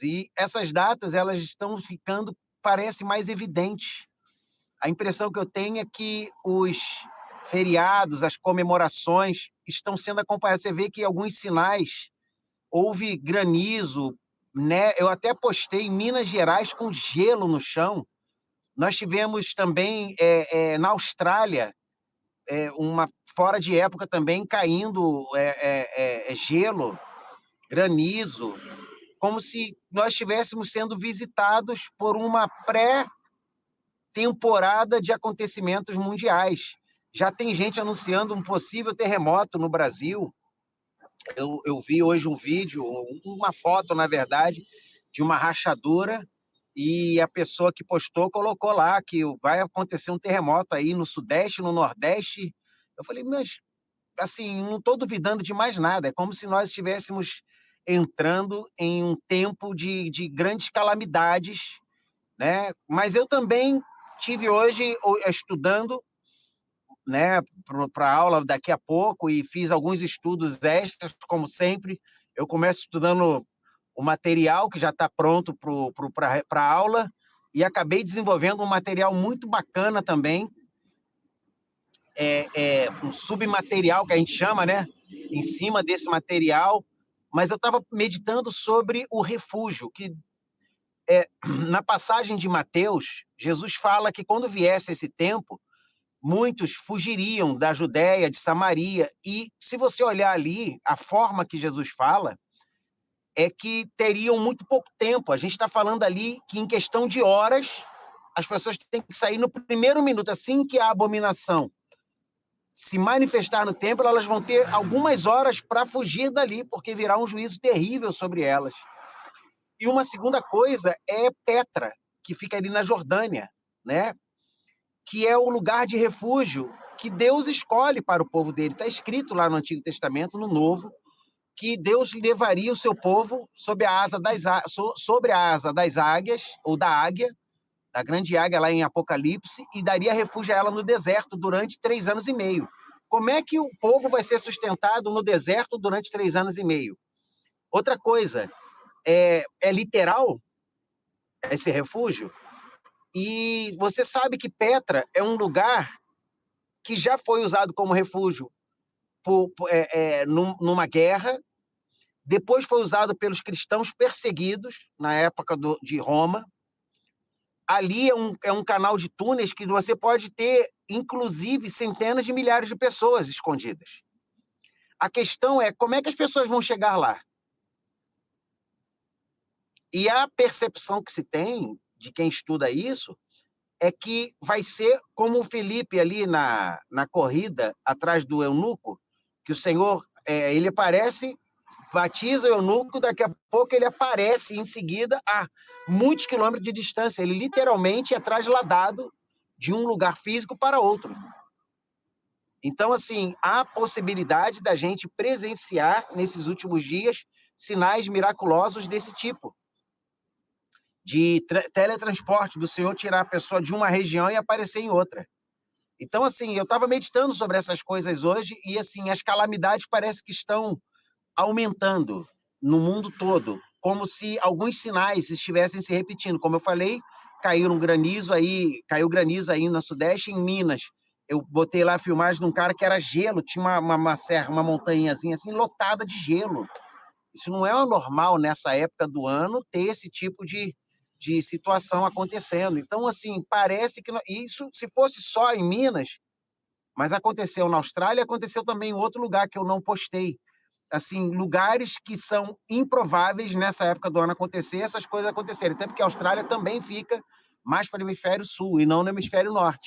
E essas datas, elas estão ficando, parece, mais evidentes. A impressão que eu tenho é que os feriados, as comemorações estão sendo acompanhadas. Você vê que alguns sinais, houve granizo, né? Eu até postei em Minas Gerais com gelo no chão. Nós tivemos também na Austrália, uma fora de época também caindo gelo, granizo, como se nós estivéssemos sendo visitados por uma pré-temporada de acontecimentos mundiais. Já tem gente anunciando um possível terremoto no Brasil. Eu vi hoje um vídeo, uma foto, na verdade, de uma rachadura, e a pessoa que postou colocou lá que vai acontecer um terremoto aí no Sudeste, no Nordeste. Eu falei, mas, assim, não estou duvidando de mais nada. É como se nós estivéssemos entrando em um tempo de grandes calamidades, né? Mas eu também tive hoje estudando, né, para a aula daqui a pouco, e fiz alguns estudos extras, como sempre. Eu começo estudando o material que já está pronto para a aula, e acabei desenvolvendo um material muito bacana também, um submaterial que a gente chama, né, em cima desse material. Mas eu estava meditando sobre o refúgio, que na passagem de Mateus, Jesus fala que quando viesse esse tempo, muitos fugiriam da Judéia, de Samaria, e se você olhar ali, a forma que Jesus fala é que teriam muito pouco tempo. A gente está falando ali que em questão de horas, as pessoas têm que sair no primeiro minuto, assim que a abominação se manifestar no templo, elas vão ter algumas horas para fugir dali, porque virá um juízo terrível sobre elas. E uma segunda coisa é Petra, que fica ali na Jordânia, né? Que é o lugar de refúgio que Deus escolhe para o povo dele. Está escrito lá no Antigo Testamento, no Novo, que Deus levaria o seu povo sob a asa das águias, ou da águia, da grande águia lá em Apocalipse, e daria refúgio a ela no deserto durante 3 anos e meio. Como é que o povo vai ser sustentado no deserto durante 3 anos e meio? Outra coisa, é literal esse refúgio? E você sabe que Petra é um lugar que já foi usado como refúgio numa guerra, depois foi usado pelos cristãos perseguidos na época de Roma. Ali é um canal de túneis que você pode ter, inclusive, centenas de milhares de pessoas escondidas. A questão é como é que as pessoas vão chegar lá? E a percepção que se tem de quem estuda isso é que vai ser como o Felipe ali na corrida, atrás do eunuco, que o Senhor, ele aparece, batiza o eunuco, daqui a pouco ele aparece em seguida a muitos quilômetros de distância. Ele literalmente é trasladado de um lugar físico para outro. Então, assim, há possibilidade da gente presenciar, nesses últimos dias, sinais miraculosos desse tipo, de teletransporte, do Senhor tirar a pessoa de uma região e aparecer em outra. Então, assim, eu estava meditando sobre essas coisas hoje e, assim, as calamidades parece que estão aumentando no mundo todo, como se alguns sinais estivessem se repetindo. Como eu falei, caiu granizo aí no Sudeste, em Minas. Eu botei lá a filmagem de um cara que era gelo, tinha uma serra, uma montanhazinha assim, lotada de gelo. Isso não é normal nessa época do ano ter esse tipo de situação acontecendo. Então, assim, parece que isso, se fosse só em Minas, mas aconteceu na Austrália, aconteceu também em outro lugar que eu não postei. Assim, lugares que são improváveis nessa época do ano acontecer, essas coisas acontecerem. Até porque a Austrália também fica mais para o hemisfério sul e não no hemisfério norte.